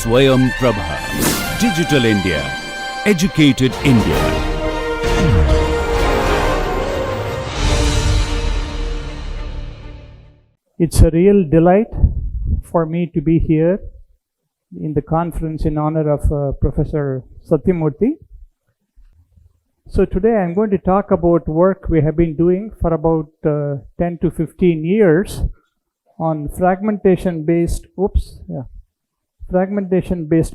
Swayam Prabha. Digital India. Educated India. It's a real delight for me to be here in the conference in honor of Professor Satyamurthy. So today I'm going to talk about work we have been doing for about 10 to 15 years on fragmentation-based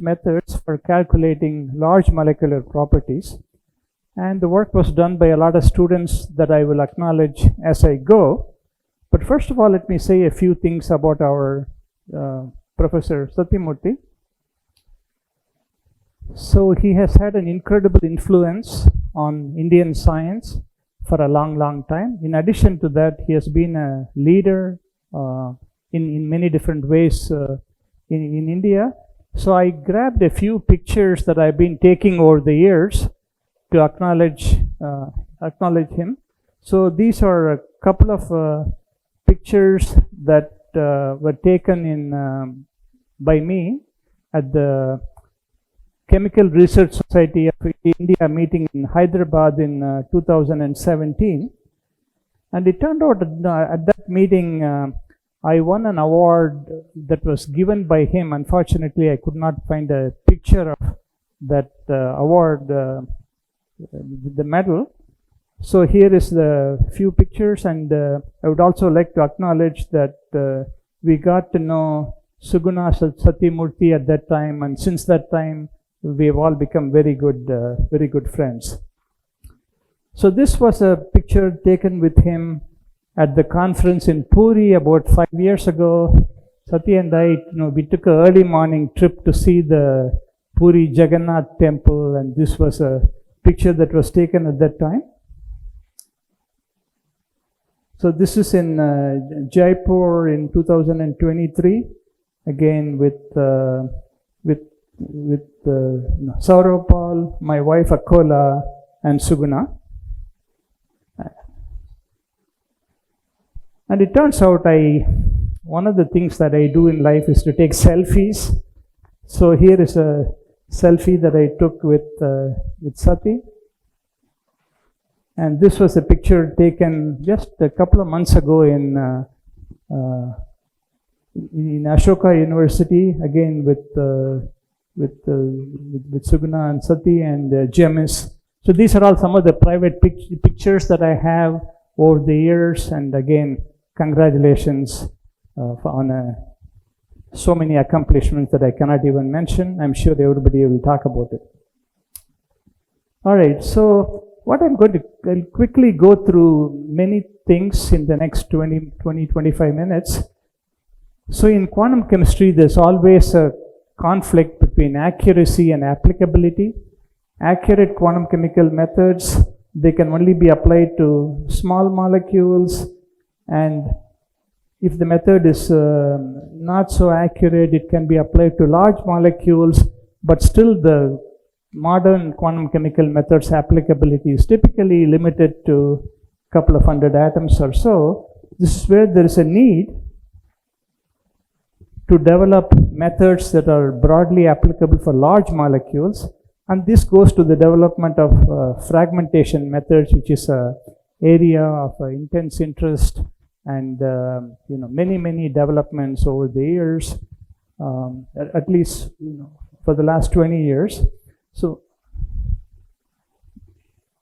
methods for calculating large molecular properties. And the work was done by a lot of students that I will acknowledge as I go. But first of all, let me say a few things about our Professor Satyamurthy. So he has had an incredible influence on Indian science for a long time. In addition to that, he has been a leader in many different ways in India. So I grabbed a few pictures that I've been taking over the years to acknowledge him. So these are a couple of pictures that were taken by me at the Chemical Research Society of India meeting in Hyderabad in 2017. And it turned out at that meeting I won an award that was given by him. Unfortunately, I could not find a picture of that award, the medal. So here is the few pictures, and I would also like to acknowledge that we got to know Suguna Satyamurthy at that time, and since that time we have all become very good friends. So this was a picture taken with him at the conference in Puri about 5 years ago. Satya and I, we took an early morning trip to see the Puri Jagannath temple, and this was a picture that was taken at that time. So this is in Jaipur in 2023, again with Sauropal, my wife Akola, and Suguna. And it turns out one of the things that I do in life is to take selfies. So here is a selfie that I took with Sati. And this was a picture taken just a couple of months ago in Ashoka University, again with Suguna and Sati and Jemis. So these are all some of the private pictures that I have over the years, and again, congratulations on so many accomplishments that I cannot even mention. I'm sure everybody will talk about it. All right, so what I'll quickly go through many things in the next 20-25 minutes. So in quantum chemistry, there's always a conflict between accuracy and applicability. Accurate quantum chemical methods, they can only be applied to small molecules, and if the method is not so accurate, it can be applied to large molecules, but still the modern quantum chemical methods applicability is typically limited to a couple of hundred atoms or so. This is where there is a need to develop methods that are broadly applicable for large molecules, and this goes to the development of fragmentation methods, which is an area of intense interest, and many developments over the years, at least for the last 20 years. So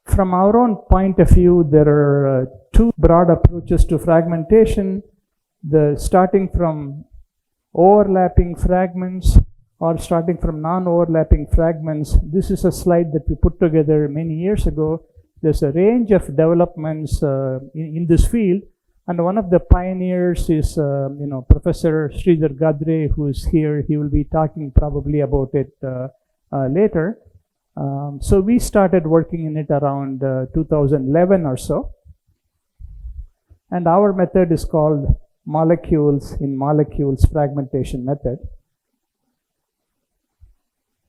from our own point of view, there are two broad approaches to fragmentation, starting from overlapping fragments or starting from non-overlapping fragments. This is a slide that we put together many years ago. There's a range of developments in this field, and one of the pioneers is Professor Sridhar Gadre, who is here. He will be talking probably about it later. So we started working in it around 2011 or so, and our method is called molecules in molecules fragmentation method.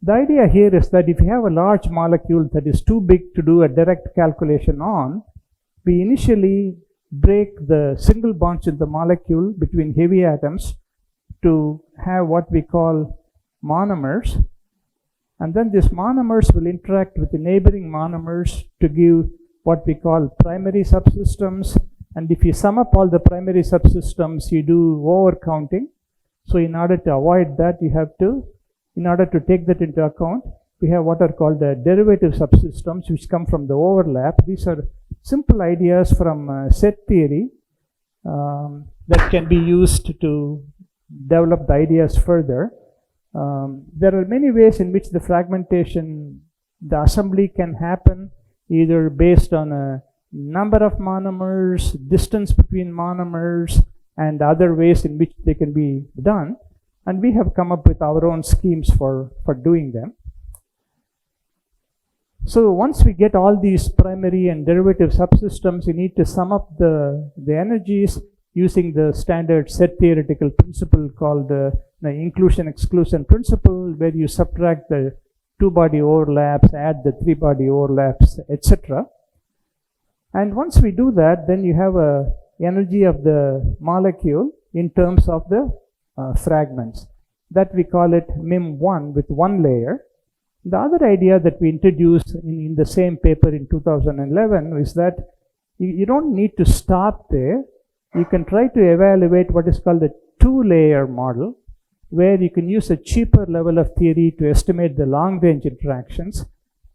The idea here is that if you have a large molecule that is too big to do a direct calculation on, we initially break the single bonds in the molecule between heavy atoms to have what we call monomers, and then these monomers will interact with the neighboring monomers to give what we call primary subsystems. And if you sum up all the primary subsystems, you do overcounting. So in order to avoid that, you have to, in order to take that into account, we have what are called the derivative subsystems, which come from the overlap. These are simple ideas from set theory that can be used to develop the ideas further. There are many ways in which the fragmentation, the assembly can happen, either based on a number of monomers, distance between monomers, and other ways in which they can be done. And we have come up with our own schemes for doing them. So once we get all these primary and derivative subsystems, we need to sum up the energies using the standard set theoretical principle called the inclusion-exclusion principle, where you subtract the 2-body overlaps, add the 3-body overlaps, etc. And once we do that, then you have a energy of the molecule in terms of the fragments. That we call it MIM1 with one layer. The other idea that we introduced in the same paper in 2011 is that you don't need to stop there. You can try to evaluate what is called a 2-layer model, where you can use a cheaper level of theory to estimate the long-range interactions.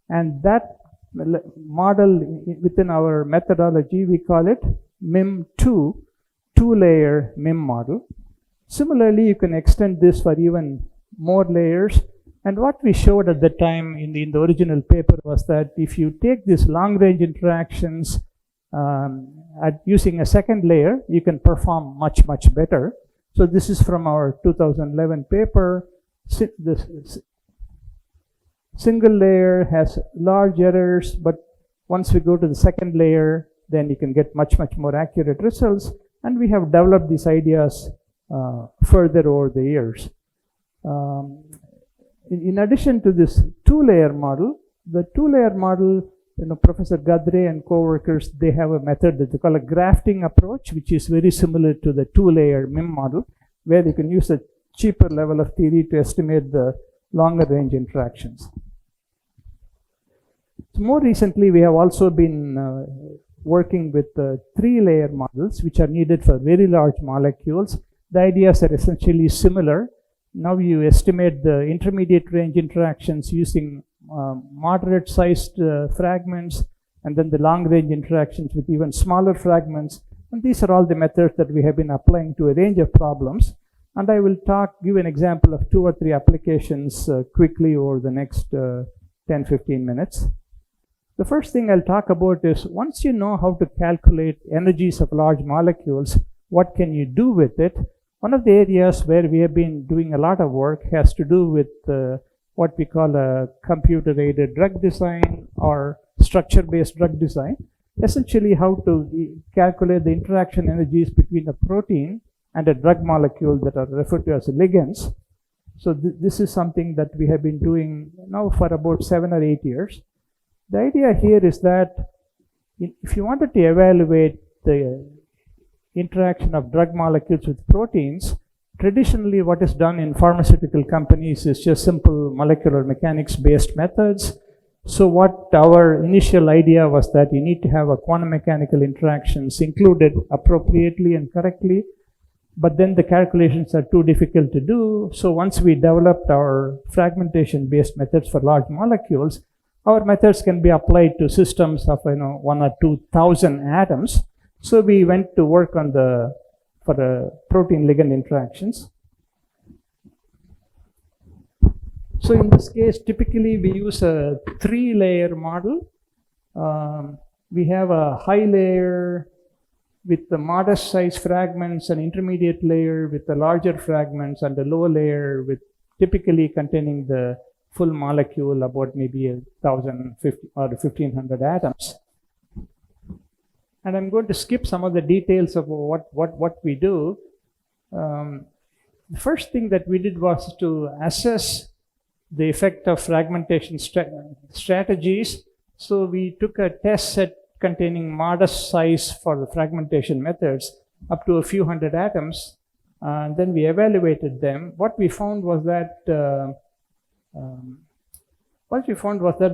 And that model within our methodology, we call it MIM2, 2-layer MIM model. Similarly, you can extend this for even more layers. And what we showed at the time in the original paper was that if you take these long-range interactions using a second layer, you can perform much, much better. So this is from our 2011 paper. This single layer has large errors, but once we go to the second layer, then you can get much, much more accurate results. And we have developed these ideas further over the years. In addition to this 2-layer model, the 2-layer model, Professor Gadre and co-workers, they have a method that they call a grafting approach, which is very similar to the 2-layer MIM model, where you can use a cheaper level of theory to estimate the longer range interactions. So more recently, we have also been working with 3-layer models, which are needed for very large molecules. The ideas are essentially similar. Now you estimate the intermediate range interactions using moderate sized fragments, and then the long range interactions with even smaller fragments. And these are all the methods that we have been applying to a range of problems. And I will give an example of 2 or 3 applications quickly over the next 10-15 minutes. The first thing I'll talk about is, once you know how to calculate energies of large molecules, what can you do with it? One of the areas where we have been doing a lot of work has to do with what we call a computer-aided drug design or structure-based drug design. Essentially, how to calculate the interaction energies between a protein and a drug molecule that are referred to as ligands. So this is something that we have been doing now for about 7 or 8 years. The idea here is that if you wanted to evaluate the interaction of drug molecules with proteins, traditionally what is done in pharmaceutical companies is just simple molecular mechanics based methods. So what our initial idea was that you need to have a quantum mechanical interactions included appropriately and correctly, but then the calculations are too difficult to do. So once we developed our fragmentation based methods for large molecules, our methods can be applied to systems of 1 or 2,000 atoms. So we went to work on for the protein ligand interactions. So in this case, typically we use a 3-layer model. We have a high layer with the modest size fragments, an intermediate layer with the larger fragments, and a low layer with typically containing the full molecule, about maybe 1,050 or 1,500 atoms. And I'm going to skip some of the details of what we do. The first thing that we did was to assess the effect of fragmentation strategies. So we took a test set containing modest size for the fragmentation methods up to a few hundred atoms, And then we evaluated them. What we found was that the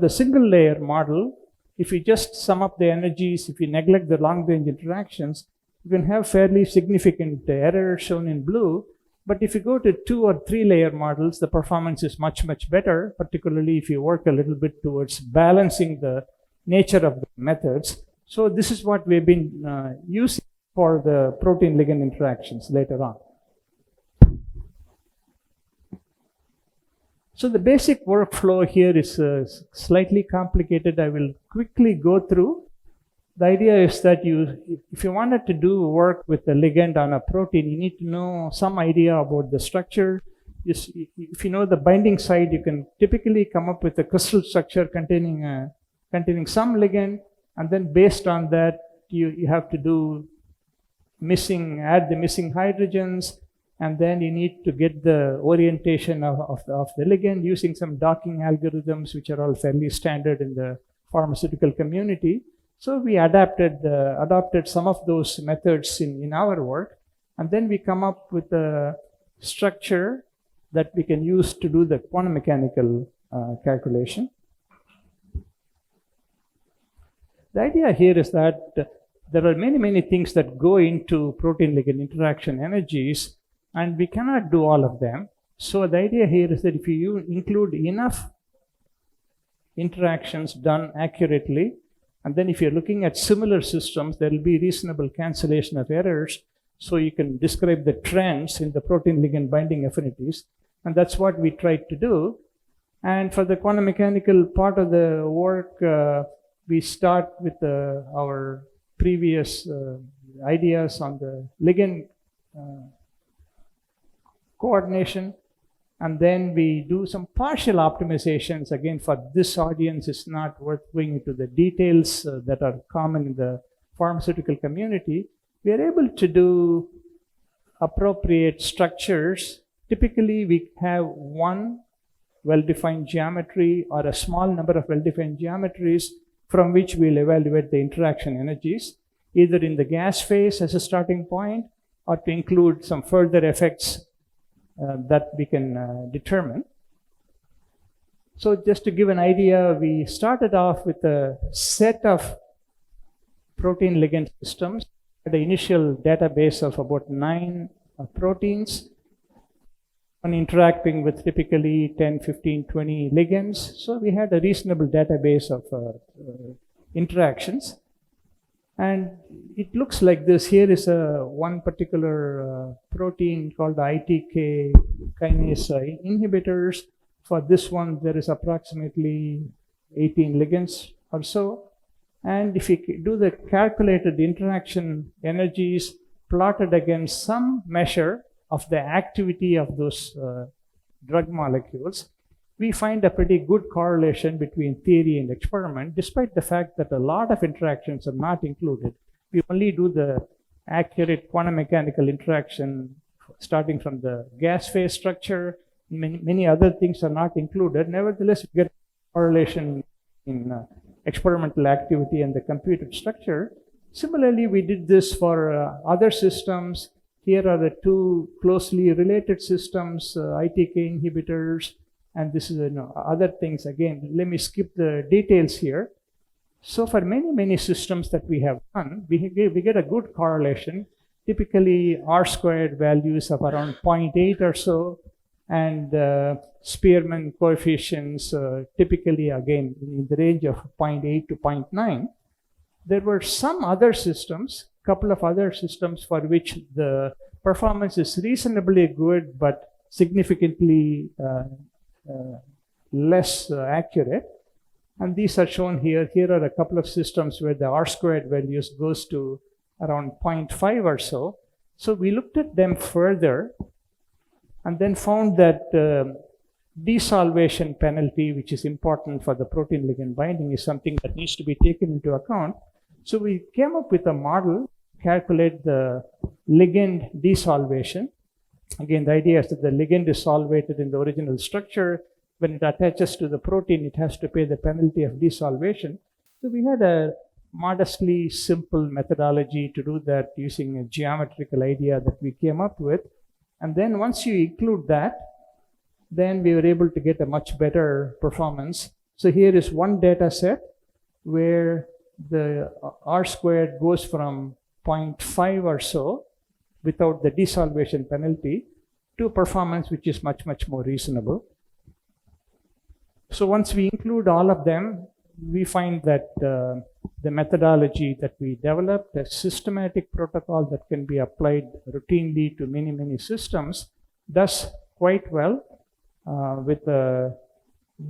single layer model, if you just sum up the energies, if you neglect the long range interactions, you can have fairly significant error shown in blue. But if you go to 2 or 3 layer models, the performance is much, much better, particularly if you work a little bit towards balancing the nature of the methods. So this is what we've been using for the protein ligand interactions later on. So the basic workflow here is slightly complicated. I will quickly go through. The idea is that if you wanted to do work with the ligand on a protein, you need to know some idea about the structure. If you know the binding site, you can typically come up with a crystal structure containing some ligand, and then based on that, you have to do add the missing hydrogens, and then you need to get the orientation of the ligand using some docking algorithms, which are all fairly standard in the pharmaceutical community. So we adopted some of those methods in our work, and then we come up with a structure that we can use to do the quantum mechanical calculation. The idea here is that there are many, many things that go into protein ligand interaction energies, and we cannot do all of them. So the idea here is that if you include enough interactions done accurately, and then if you're looking at similar systems, there will be reasonable cancellation of errors, so you can describe the trends in the protein ligand binding affinities. And that's what we tried to do. And for the quantum mechanical part of the work, we start with our previous ideas on the ligand coordination, and then we do some partial optimizations. Again, for this audience, it's not worth going into the details that are common in the pharmaceutical community. We are able to do appropriate structures. Typically, we have one well-defined geometry or a small number of well-defined geometries from which we'll evaluate the interaction energies, either in the gas phase as a starting point, or to include some further effects that we can determine. So just to give an idea, we started off with a set of protein ligand systems, at the initial database of about 9 proteins, and interacting with typically 10, 15, 20 ligands. So we had a reasonable database of interactions. And it looks like this. Here is one particular protein called the ITK kinase inhibitors. For this one, there is approximately 18 ligands or so. And if you do the calculated interaction energies plotted against some measure of the activity of those drug molecules, we find a pretty good correlation between theory and experiment, despite the fact that a lot of interactions are not included. We only do the accurate quantum mechanical interaction starting from the gas phase structure. Many other things are not included. Nevertheless, we get correlation in experimental activity and the computed structure. Similarly, we did this for other systems. Here are the 2 closely related systems, ITK inhibitors, and this is other things. Again, let me skip the details here. So for many, many systems that we have done, we get a good correlation, typically R-squared values of around 0.8 or so, and Spearman coefficients typically, again, in the range of 0.8 to 0.9. There were some other systems, couple of other systems for which the performance is reasonably good, but significantly less accurate. And these are shown here. Here are a couple of systems where the R-squared values goes to around 0.5 or so. So we looked at them further and then found that desolvation penalty, which is important for the protein ligand binding, is something that needs to be taken into account. So we came up with a model, calculate the ligand desolvation. Again, the idea is that the ligand is solvated in the original structure. When it attaches to the protein, it has to pay the penalty of desolvation. So we had a modestly simple methodology to do that using a geometrical idea that we came up with. And then once you include that, then we were able to get a much better performance. So here is one data set where the R squared goes from 0.5 or so without the desolvation penalty to performance which is much, much more reasonable. So once we include all of them, we find that the methodology that we developed, a systematic protocol that can be applied routinely to many, many systems, does quite well with a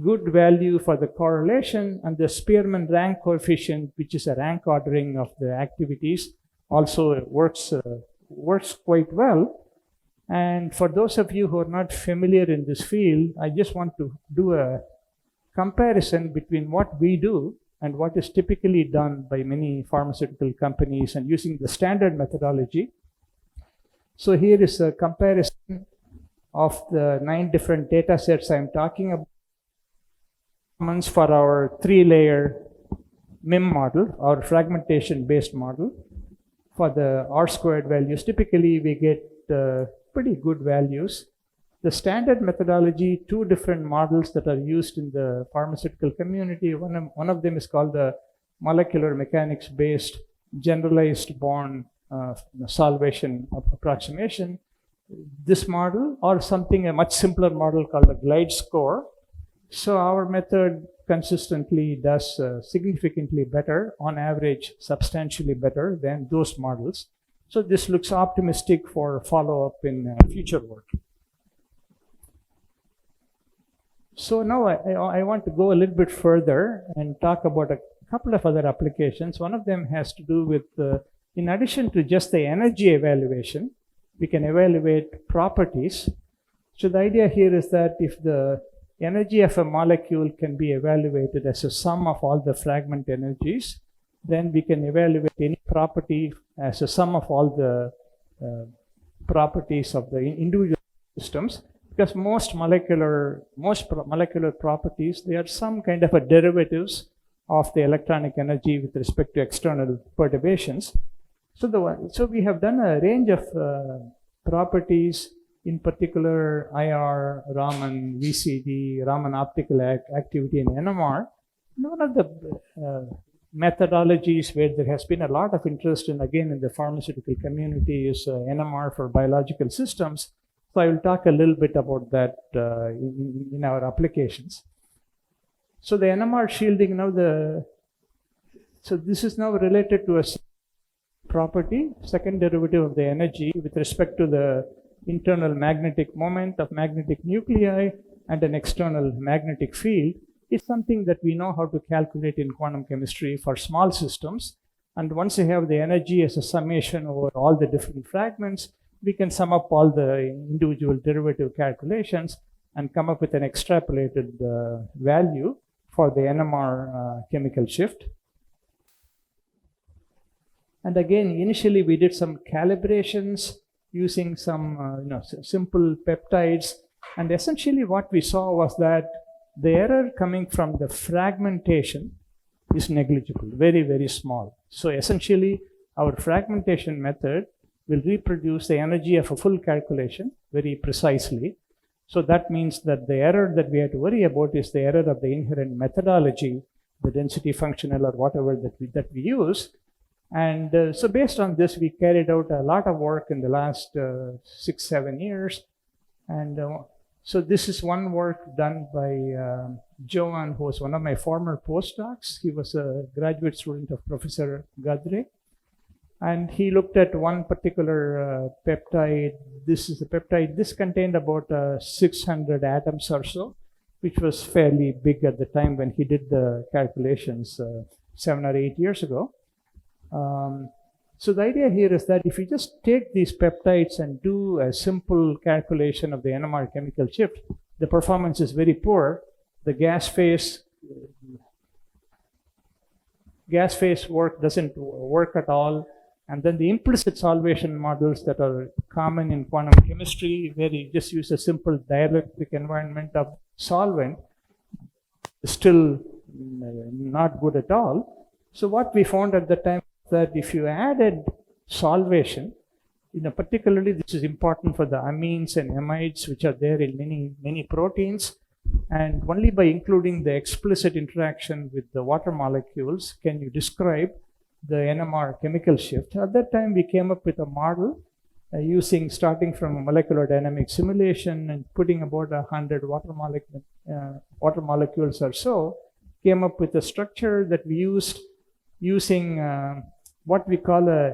good value for the correlation, and the Spearman rank coefficient, which is a rank ordering of the activities, also works quite well. And for those of you who are not familiar in this field, I just want to do a comparison between what we do and what is typically done by many pharmaceutical companies and using the standard methodology. So here is a comparison of the 9 different data sets I'm talking about for our 3-layer MIM model, our fragmentation-based model. For the R squared values, typically we get pretty good values. The standard methodology, 2 different models that are used in the pharmaceutical community. One of them is called the molecular mechanics-based generalized Born solvation approximation. This model, or something, a much simpler model called a glide score. So our method consistently does significantly better, on average substantially better than those models. So this looks optimistic for follow-up in future work. So now I want to go a little bit further and talk about a couple of other applications. One of them has to do with, in addition to just the energy evaluation, we can evaluate properties. So the idea here is that if the energy of a molecule can be evaluated as a sum of all the fragment energies, then we can evaluate any property as a sum of all the properties of the individual systems. Because most molecular properties, they are some kind of a derivatives of the electronic energy with respect to external perturbations. So we have done a range of properties, in particular IR, Raman, VCD, Raman optical activity, and NMR. One of the methodologies where there has been a lot of interest in, again, in the pharmaceutical community is NMR for biological systems. So I will talk a little bit about that in our applications. So the NMR shielding so this is now related to a property, second derivative of the energy with respect to the internal magnetic moment of magnetic nuclei and an external magnetic field. Is something that we know how to calculate in quantum chemistry for small systems. And once you have the energy as a summation over all the different fragments, we can sum up all the individual derivative calculations and come up with an extrapolated value for the NMR chemical shift. And again, initially we did some calibrations using some simple peptides. And essentially what we saw was that the error coming from the fragmentation is negligible, very, very small. So essentially, our fragmentation method will reproduce the energy of a full calculation very precisely. So that means that the error that we have to worry about is the error of the inherent methodology, the density functional or whatever that we use. And so based on this, we carried out a lot of work in the last 6-7 years. And so this is one work done by Joan, who was one of my former postdocs. He was a graduate student of Professor Gadre. And he looked at one particular peptide. This is a peptide. This contained about 600 atoms or so, which was fairly big at the time when he did the calculations 7 or 8 years ago. So the idea here is that if you just take these peptides and do a simple calculation of the NMR chemical shift, the performance is very poor. The gas phase work doesn't work at all. And then the implicit solvation models that are common in quantum chemistry, where you just use a simple dielectric environment of solvent, is still not good at all. So what we found at the time that if you added solvation, particularly this is important for the amines and amides, which are there in many proteins. And only by including the explicit interaction with the water molecules can you describe the NMR chemical shift. At that time, we came up with a model starting from a molecular dynamic simulation and putting about 100 water molecules or so, came up with a structure that we used using what we call a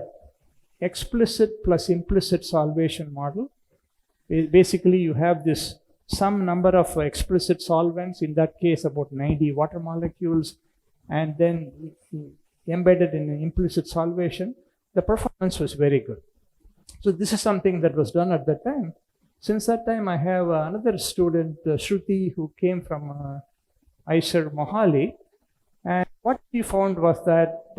explicit plus implicit solvation model. Basically, you have this some number of explicit solvents, in that case about 90 water molecules, and then embedded in an implicit solvation. The performance was very good. So this is something that was done at that time. Since that time, I have another student, Shruti, who came from IISER Mohali, and what she found was that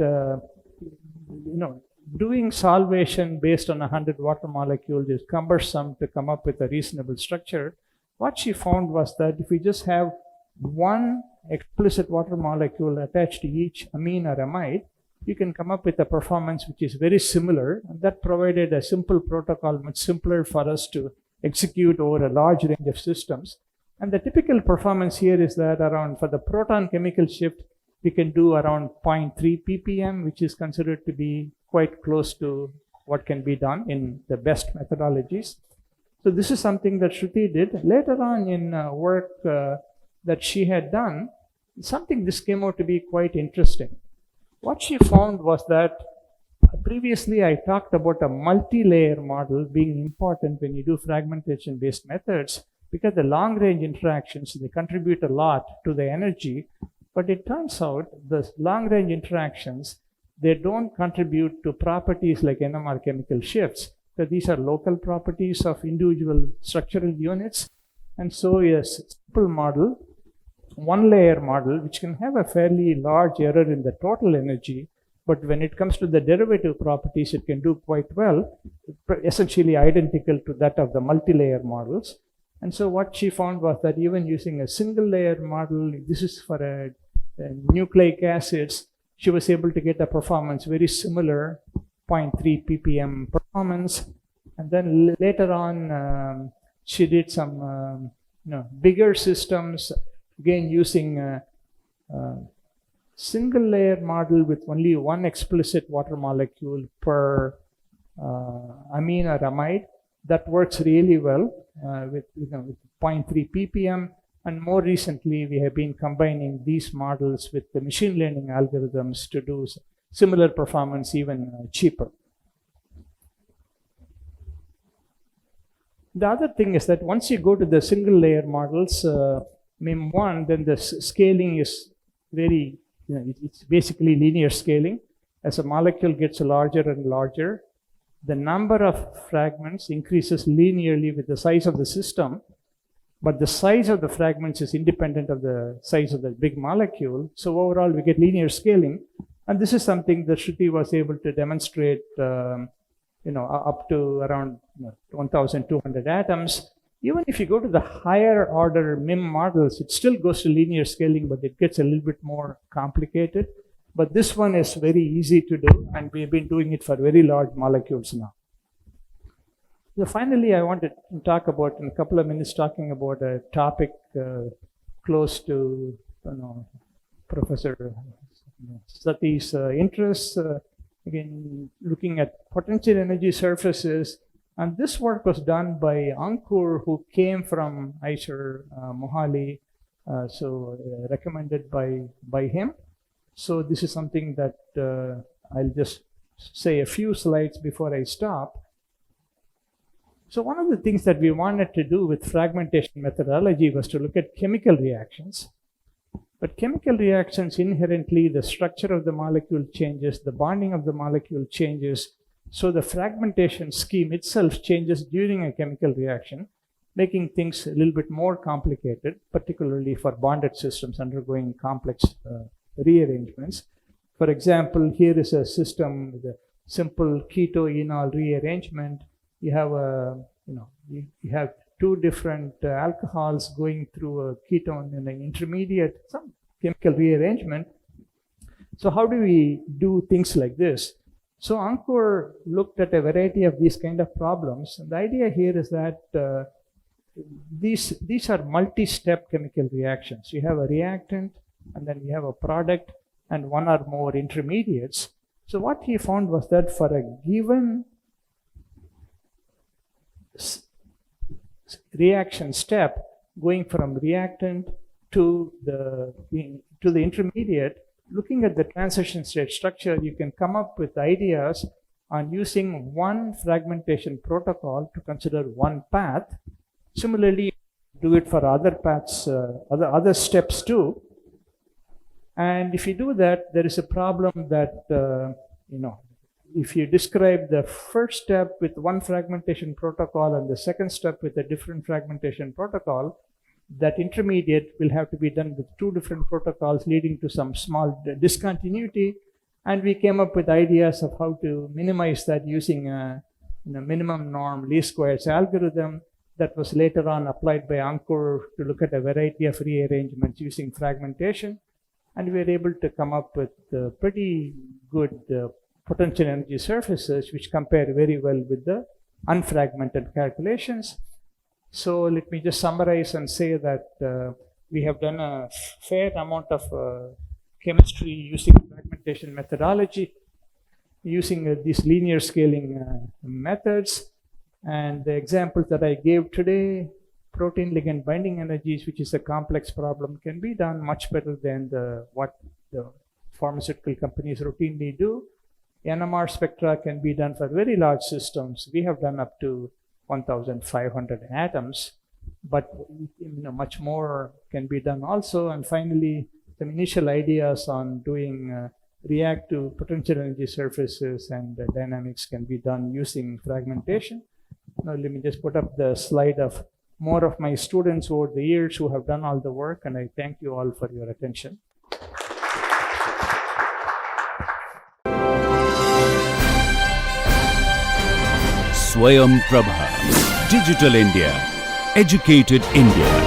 doing solvation based on 100 water molecules is cumbersome to come up with a reasonable structure. What she found was that if we just have one explicit water molecule attached to each amine or amide, you can come up with a performance which is very similar, and that provided a simple protocol, much simpler for us to execute over a large range of systems. And the typical performance here is that for the proton chemical shift, we can do around 0.3 ppm, which is considered to be quite close to what can be done in the best methodologies. So this is something that Shruti did. Later on in work that she had done, this came out to be quite interesting. What she found was that previously I talked about a multi-layer model being important when you do fragmentation-based methods, because the long-range interactions, they contribute a lot to the energy, but it turns out the long-range interactions, they don't contribute to properties like NMR chemical shifts. So these are local properties of individual structural units. And so a simple model, one-layer model, which can have a fairly large error in the total energy, but when it comes to the derivative properties, it can do quite well, essentially identical to that of the multi-layer models. And so what she found was that even using a single-layer model, this is for nucleic acids, she was able to get a performance very similar, 0.3 ppm performance. And then later on, she did some bigger systems, again using a single layer model with only one explicit water molecule per amine or amide. That works really well with 0.3 ppm. And more recently, we have been combining these models with the machine learning algorithms to do similar performance, even cheaper. The other thing is that once you go to the single layer models, MIM1, then the scaling is very, it's basically linear scaling. As a molecule gets larger and larger, the number of fragments increases linearly with the size of the system, but the size of the fragments is independent of the size of the big molecule. So overall, we get linear scaling. And this is something that Shruti was able to demonstrate, up to around 1,200 atoms. Even if you go to the higher order MIM models, it still goes to linear scaling, but it gets a little bit more complicated. But this one is very easy to do, and we've been doing it for very large molecules now. So finally, I want to talk about, in a couple of minutes, talking about a topic close to Professor Sati's interests. Again, looking at potential energy surfaces. And this work was done by Ankur, who came from IISER Mohali, recommended by him. So this is something that I'll just say a few slides before I stop. So one of the things that we wanted to do with fragmentation methodology was to look at chemical reactions. But chemical reactions, inherently, the structure of the molecule changes, the bonding of the molecule changes. So the fragmentation scheme itself changes during a chemical reaction, making things a little bit more complicated, particularly for bonded systems undergoing complex rearrangements. For example, here is a system with a simple keto-enol rearrangement. You have you have two different alcohols going through a ketone in an intermediate, some chemical rearrangement. So how do we do things like this? So Ankur looked at a variety of these kind of problems. And the idea here is that these are multi-step chemical reactions. You have a reactant, and then you have a product, and one or more intermediates. So what he found was that for a given reaction step, going from reactant to the intermediate, looking at the transition state structure, you can come up with ideas on using one fragmentation protocol to consider one path. Similarly, do it for other paths, other steps too. And if you do that, there is a problem that, if you describe the first step with one fragmentation protocol and the second step with a different fragmentation protocol, that intermediate will have to be done with two different protocols, leading to some small discontinuity. And we came up with ideas of how to minimize that using a minimum norm least squares algorithm that was later on applied by Ankur to look at a variety of rearrangements using fragmentation. And we were able to come up with pretty good potential energy surfaces which compare very well with the unfragmented calculations. So let me just summarize and say that we have done a fair amount of chemistry using fragmentation methodology, using these linear scaling methods. And the examples that I gave today, protein ligand binding energies, which is a complex problem, can be done much better than what the pharmaceutical companies routinely do. NMR spectra can be done for very large systems. We have done up to 1,500 atoms, but much more can be done also. And finally, some initial ideas on doing reactive potential energy surfaces and dynamics can be done using fragmentation. Now let me just put up the slide of more of my students over the years who have done all the work, and I thank you all for your attention. Swayam Prabha, Digital India, Educated India.